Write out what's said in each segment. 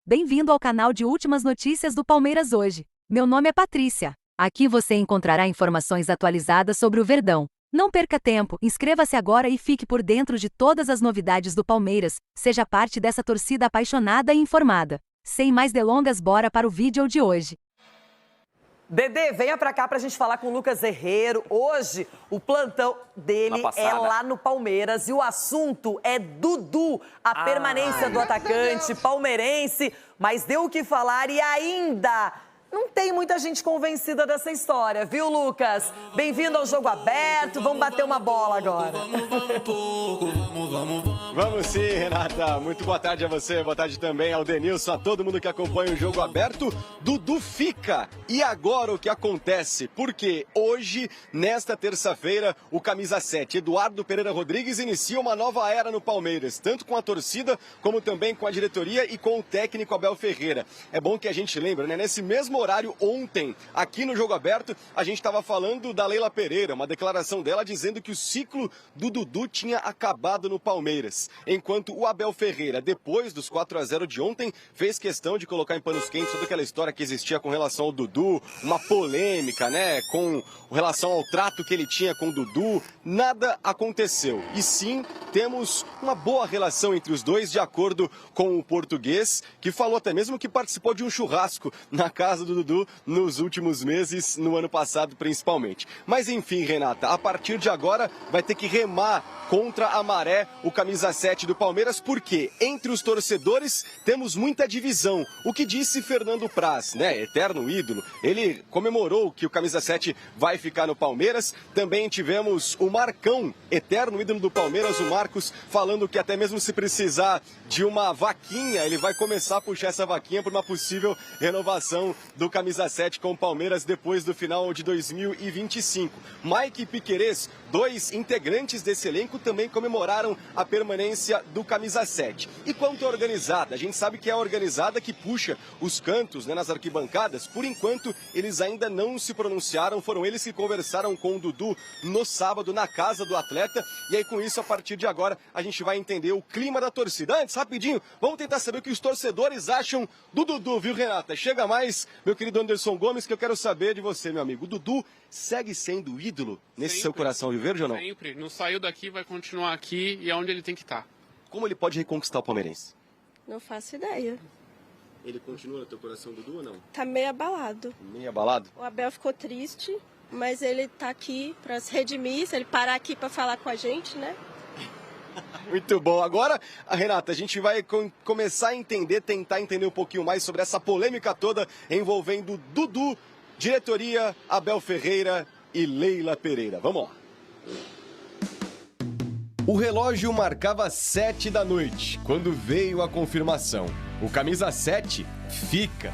Bem-vindo ao canal de últimas notícias do Palmeiras hoje. Meu nome é Patrícia. Aqui você encontrará informações atualizadas sobre o Verdão. Não perca tempo, inscreva-se agora e fique por dentro de todas as novidades do Palmeiras. Seja parte dessa torcida apaixonada e informada. Sem mais delongas, bora para o vídeo de hoje. Dedê, venha pra cá pra gente falar com o Lucas Herrero. Hoje, o plantão dele é lá no Palmeiras e o assunto é Dudu, a permanência do atacante palmeirense, mas deu o que falar e ainda não tem muita gente convencida dessa história, viu, Lucas? Bem-vindo ao Jogo Aberto, vamos bater uma bola agora. Vamos sim, Renata. Muito boa tarde a você, boa tarde também ao Denilson, a todo mundo que acompanha o Jogo Aberto. Dudu fica. E agora o que acontece? Porque hoje, nesta terça-feira, o camisa 7, Eduardo Pereira Rodrigues, inicia uma nova era no Palmeiras, tanto com a torcida, como também com a diretoria e com o técnico Abel Ferreira. É bom que a gente lembre, né? Nesse mesmo horário, ontem, aqui no Jogo Aberto, a gente estava falando da Leila Pereira, uma declaração dela dizendo que o ciclo do Dudu tinha acabado no Palmeiras. Enquanto o Abel Ferreira, depois dos 4-0 de ontem, fez questão de colocar em panos quentes toda aquela história que existia com relação ao Dudu, uma polêmica, né, com relação ao trato que ele tinha com o Dudu. Nada aconteceu. E sim, temos uma boa relação entre os dois, de acordo com o português, que falou até mesmo que participou de um churrasco na casa do Dudu nos últimos meses, no ano passado principalmente. Mas enfim, Renata, a partir de agora vai ter que remar contra a maré o camisa 7 do Palmeiras, porque entre os torcedores temos muita divisão. O que disse Fernando Praz, né, eterno ídolo, ele comemorou que o camisa 7 vai ficar no Palmeiras. Também tivemos o Marcão, eterno ídolo do Palmeiras, o Marcos, falando que até mesmo se precisar de uma vaquinha, ele vai começar a puxar essa vaquinha por uma possível renovação do camisa 7 com o Palmeiras depois do final de 2025. Mike e Piquerez, dois integrantes desse elenco, também comemoraram a permanência do camisa 7. E quanto à organizada, a gente sabe que é a organizada que puxa os cantos, né, nas arquibancadas. Por enquanto, eles ainda não se pronunciaram, foram eles que conversaram com o Dudu no sábado na casa do atleta. E aí com isso, a partir de agora, a gente vai entender o clima da torcida. Antes, rapidinho, vamos tentar saber o que os torcedores acham do Dudu, viu, Renata? Chega mais, meu querido Anderson Gomes, que eu quero saber de você, meu amigo. O Dudu segue sendo ídolo nesse seu coração verde ou não? Sempre. Não saiu daqui, vai continuar aqui e é onde ele tem que estar. Como ele pode reconquistar o palmeirense? Não faço ideia. Ele continua no teu coração, Dudu, ou não? Tá meio abalado. Meio abalado? O Abel ficou triste, mas ele tá aqui pra se redimir, se ele parar aqui pra falar com a gente, né? Muito bom. Agora, Renata, a gente vai começar a entender, tentar entender um pouquinho mais sobre essa polêmica toda envolvendo Dudu, diretoria, Abel Ferreira e Leila Pereira. Vamos lá. O relógio marcava 7 da noite, quando veio a confirmação. O camisa 7 fica.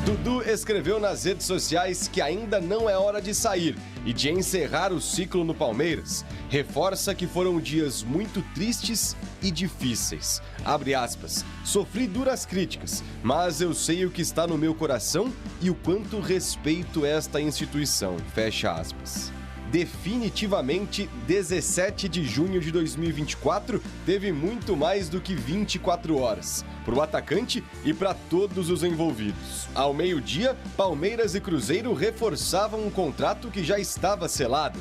Dudu escreveu nas redes sociais que ainda não é hora de sair e de encerrar o ciclo no Palmeiras. Reforça que foram dias muito tristes e difíceis. Abre aspas. Sofri duras críticas, mas eu sei o que está no meu coração e o quanto respeito esta instituição. Fecha aspas. Definitivamente, 17 de junho de 2024 teve muito mais do que 24 horas. Para o atacante e para todos os envolvidos. Ao meio-dia, Palmeiras e Cruzeiro reforçavam um contrato que já estava selado.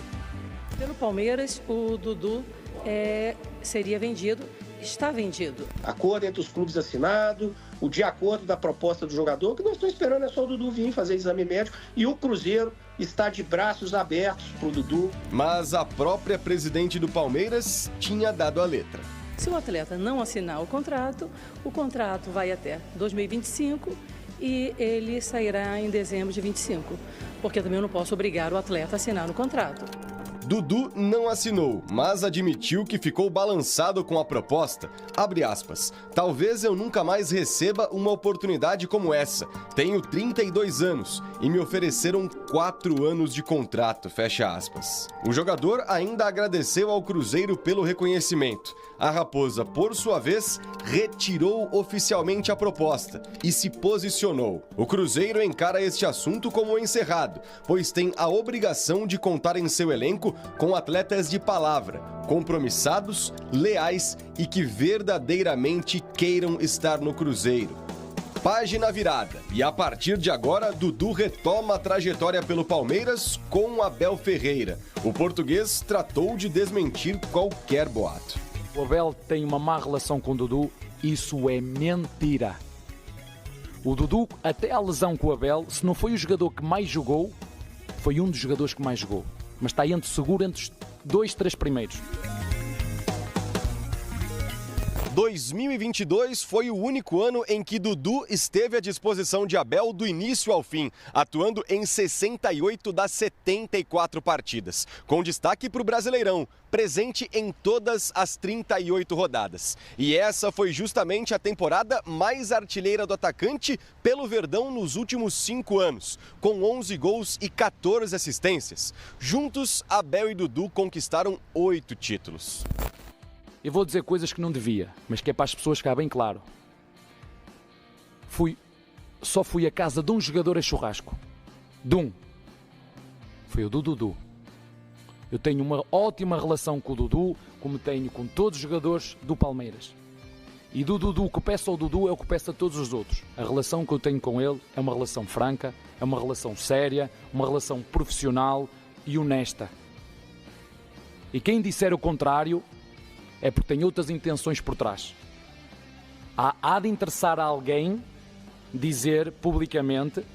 Pelo Palmeiras, o Dudu seria vendido, está vendido. Acordo entre os clubes assinado, o de acordo da proposta do jogador, que nós estamos esperando é só o Dudu vir fazer exame médico e o Cruzeiro está de braços abertos para o Dudu. Mas a própria presidente do Palmeiras tinha dado a letra. Se o atleta não assinar o contrato vai até 2025 e ele sairá em dezembro de 25, porque também eu não posso obrigar o atleta a assinar o contrato. Dudu não assinou, mas admitiu que ficou balançado com a proposta. Abre aspas. Talvez eu nunca mais receba uma oportunidade como essa. Tenho 32 anos e me ofereceram 4 anos de contrato, fecha aspas. O jogador ainda agradeceu ao Cruzeiro pelo reconhecimento. A Raposa, por sua vez, retirou oficialmente a proposta e se posicionou. O Cruzeiro encara este assunto como encerrado, pois tem a obrigação de contar em seu elenco com atletas de palavra, compromissados, leais e que verdadeiramente queiram estar no Cruzeiro. Página virada. E a partir de agora, Dudu retoma a trajetória pelo Palmeiras com Abel Ferreira. O português tratou de desmentir qualquer boato. O Abel tem uma má relação com o Dudu, isso é mentira. O Dudu, até a lesão com o Abel, se não foi o jogador que mais jogou, foi um dos jogadores que mais jogou. Mas está seguro entre os 2, 3 primeiros. 2022 foi o único ano em que Dudu esteve à disposição de Abel do início ao fim, atuando em 68 das 74 partidas, com destaque para o Brasileirão, presente em todas as 38 rodadas. E essa foi justamente a temporada mais artilheira do atacante pelo Verdão nos últimos 5 anos, com 11 gols e 14 assistências. Juntos, Abel e Dudu conquistaram 8 títulos. Eu vou dizer coisas que não devia, mas que é para as pessoas ficar bem claro. Só fui à casa de um jogador a churrasco. De um. Foi o do Dudu. Eu tenho uma ótima relação com o Dudu, como tenho com todos os jogadores do Palmeiras. E do Dudu, o que peço ao Dudu é o que peço a todos os outros. A relação que eu tenho com ele é uma relação franca, é uma relação séria, uma relação profissional e honesta. E quem disser o contrário é porque tem outras intenções por trás. Há de interessar a alguém dizer publicamente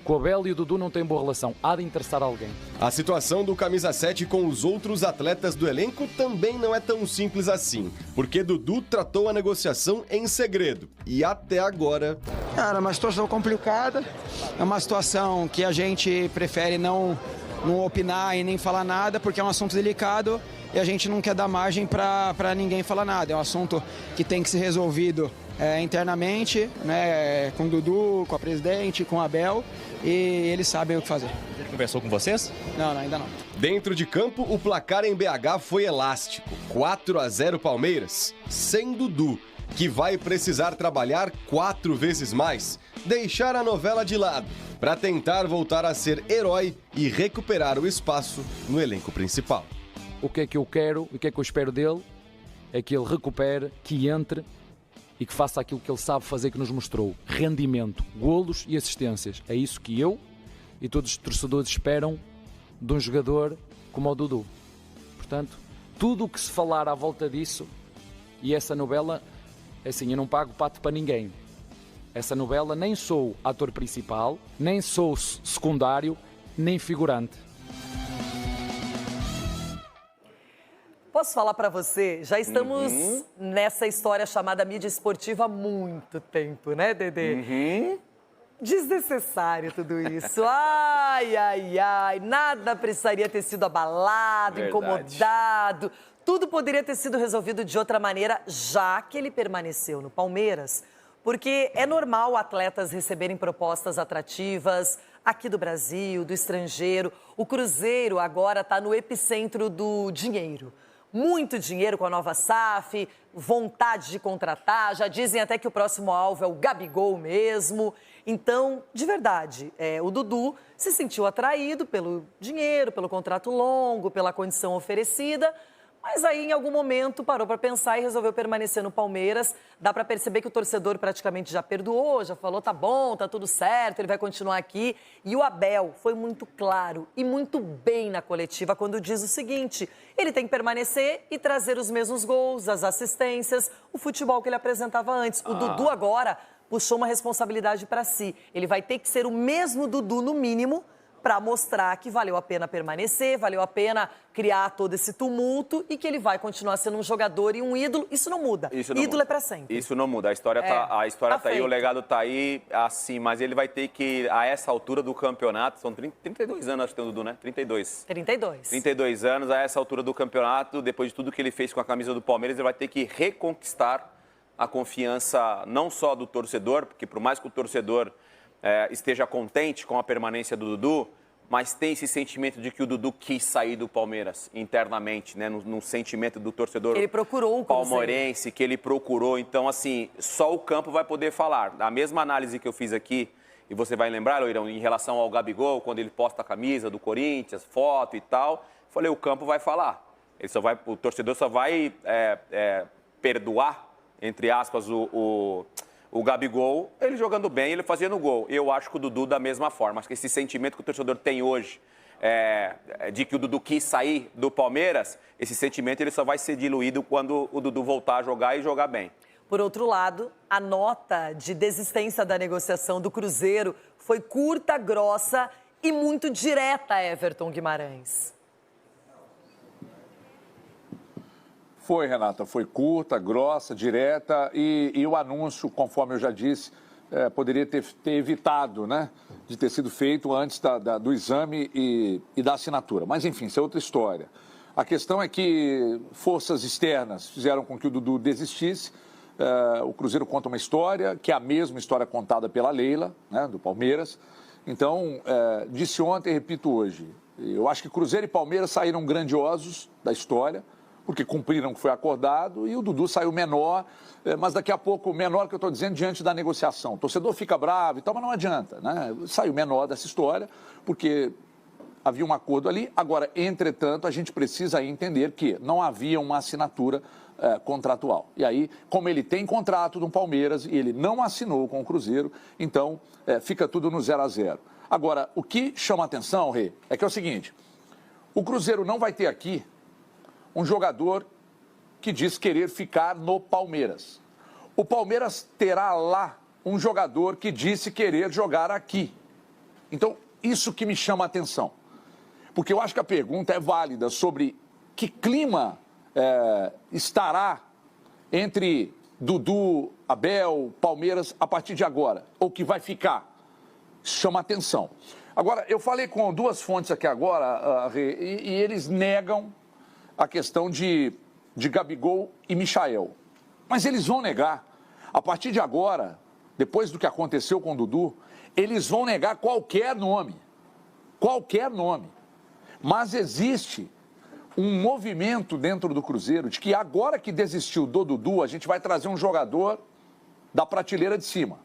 que o Abel e o Dudu não têm boa relação. Há de interessar a alguém. A situação do camisa 7 com os outros atletas do elenco também não é tão simples assim, porque Dudu tratou a negociação em segredo e até agora... Cara, é uma situação complicada, é uma situação que a gente prefere não opinar e nem falar nada, porque é um assunto delicado e a gente não quer dar margem para ninguém falar nada. É um assunto que tem que ser resolvido internamente, né, com o Dudu, com a presidente, com o Abel, e eles sabem o que fazer. Ele conversou com vocês? Não, ainda não. Dentro de campo, o placar em BH foi elástico, 4-0 Palmeiras, sem Dudu, que vai precisar trabalhar 4 vezes mais, deixar a novela de lado, para tentar voltar a ser herói e recuperar o espaço no elenco principal. O que é que eu quero, o que é que eu espero dele, é que ele recupere, que entre e que faça aquilo que ele sabe fazer, que nos mostrou. Rendimento, golos e assistências. É isso que eu e todos os torcedores esperam de um jogador como o Dudu. Portanto, tudo o que se falar à volta disso, e essa novela, assim, eu não pago pato para ninguém. Essa novela nem sou ator principal, nem sou secundário, nem figurante. Posso falar para você? Já estamos nessa história chamada mídia esportiva há muito tempo, né, Dedê? Desnecessário tudo isso. Ai, ai, ai. Nada precisaria ter sido abalado, incomodado. Tudo poderia ter sido resolvido de outra maneira, já que ele permaneceu no Palmeiras. Porque é normal atletas receberem propostas atrativas aqui do Brasil, do estrangeiro. O Cruzeiro agora está no epicentro do dinheiro. Muito dinheiro com a nova SAF, vontade de contratar, já dizem até que o próximo alvo é o Gabigol mesmo. Então, de verdade, o Dudu se sentiu atraído pelo dinheiro, pelo contrato longo, pela condição oferecida, mas aí em algum momento parou para pensar e resolveu permanecer no Palmeiras. Dá para perceber que o torcedor praticamente já perdoou, já falou, tá bom, tá tudo certo, ele vai continuar aqui. E o Abel foi muito claro e muito bem na coletiva quando diz o seguinte: ele tem que permanecer e trazer os mesmos gols, as assistências, o futebol que ele apresentava antes. O Dudu agora puxou uma responsabilidade para si. Ele vai ter que ser o mesmo Dudu, no mínimo, para mostrar que valeu a pena permanecer, valeu a pena criar todo esse tumulto e que ele vai continuar sendo um jogador e um ídolo. Isso não muda. Ídolo é para sempre. Isso não muda. A história tá aí, o legado tá aí, assim, mas ele vai ter que, a essa altura do campeonato, são 32 anos, acho que tem o Dudu, né? 32. 32 anos, a essa altura do campeonato, depois de tudo que ele fez com a camisa do Palmeiras, ele vai ter que reconquistar a confiança não só do torcedor, porque por mais que o torcedor esteja contente com a permanência do Dudu, mas tem esse sentimento de que o Dudu quis sair do Palmeiras internamente, né? No sentimento do torcedor ele procurou o palmeirense, que ele procurou. Então, assim, só o campo vai poder falar. A mesma análise que eu fiz aqui, e você vai lembrar, Loirão, em relação ao Gabigol, quando ele posta a camisa do Corinthians, foto e tal, falei, o campo vai falar. O torcedor só vai perdoar, entre aspas, o Gabigol, ele jogando bem, ele fazendo gol. Eu acho que o Dudu da mesma forma. Acho que esse sentimento que o torcedor tem hoje, de que o Dudu quis sair do Palmeiras, esse sentimento ele só vai ser diluído quando o Dudu voltar a jogar e jogar bem. Por outro lado, a nota de desistência da negociação do Cruzeiro foi curta, grossa e muito direta, Everton Guimarães. Foi, Renata, foi curta, grossa, direta e o anúncio, conforme eu já disse, poderia ter evitado, né, de ter sido feito antes do exame e da assinatura. Mas, enfim, isso é outra história. A questão é que forças externas fizeram com que o Dudu desistisse. O Cruzeiro conta uma história, que é a mesma história contada pela Leila, né, do Palmeiras. Então, disse ontem e repito hoje, eu acho que Cruzeiro e Palmeiras saíram grandiosos da história, porque cumpriram o que foi acordado, e o Dudu saiu menor, mas daqui a pouco, menor que eu estou dizendo, diante da negociação. O torcedor fica bravo e tal, mas não adianta, né? Saiu menor dessa história, porque havia um acordo ali. Agora, entretanto, a gente precisa entender que não havia uma assinatura contratual. E aí, como ele tem contrato no Palmeiras e ele não assinou com o Cruzeiro, então fica tudo no 0 a 0. Agora, o que chama atenção, Rê, é que é o seguinte, o Cruzeiro não vai ter aqui um jogador que diz querer ficar no Palmeiras. O Palmeiras terá lá um jogador que disse querer jogar aqui. Então, isso que me chama a atenção. Porque eu acho que a pergunta é válida sobre que clima estará entre Dudu, Abel, Palmeiras a partir de agora, ou que vai ficar. Chama atenção. Agora, eu falei com duas fontes aqui agora, e eles negam a questão de Gabigol e Michael. Mas eles vão negar. A partir de agora, depois do que aconteceu com o Dudu, eles vão negar qualquer nome. Qualquer nome. Mas existe um movimento dentro do Cruzeiro de que agora que desistiu do Dudu, a gente vai trazer um jogador da prateleira de cima.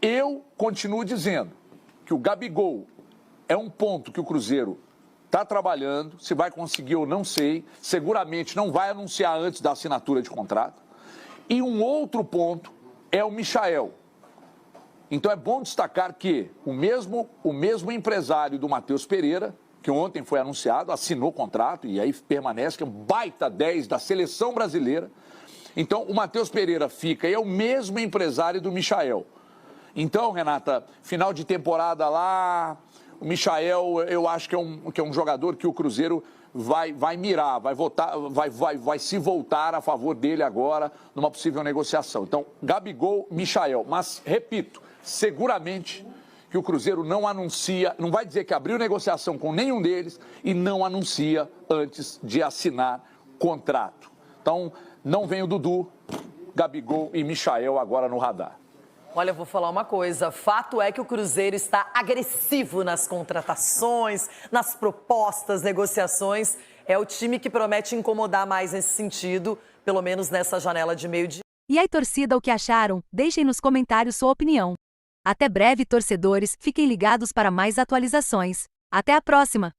Eu continuo dizendo que o Gabigol é um ponto que o Cruzeiro está trabalhando, se vai conseguir ou não sei, seguramente não vai anunciar antes da assinatura de contrato. E um outro ponto é o Michael. Então é bom destacar que o mesmo empresário do Matheus Pereira, que ontem foi anunciado, assinou o contrato e aí permanece, que é um baita 10 da seleção brasileira. Então o Matheus Pereira fica e é o mesmo empresário do Michael. Então, Renata, final de temporada lá, o Michael, eu acho que é um jogador que o Cruzeiro vai mirar, vai se voltar a favor dele agora numa possível negociação. Então, Gabigol, Michael. Mas, repito, seguramente que o Cruzeiro não anuncia, não vai dizer que abriu negociação com nenhum deles e não anuncia antes de assinar contrato. Então, não vem o Dudu, Gabigol e Michael agora no radar. Olha, eu vou falar uma coisa. Fato é que o Cruzeiro está agressivo nas contratações, nas propostas, negociações. É o time que promete incomodar mais nesse sentido, pelo menos nessa janela de meio-dia. E aí, torcida, o que acharam? Deixem nos comentários sua opinião. Até breve, torcedores. Fiquem ligados para mais atualizações. Até a próxima!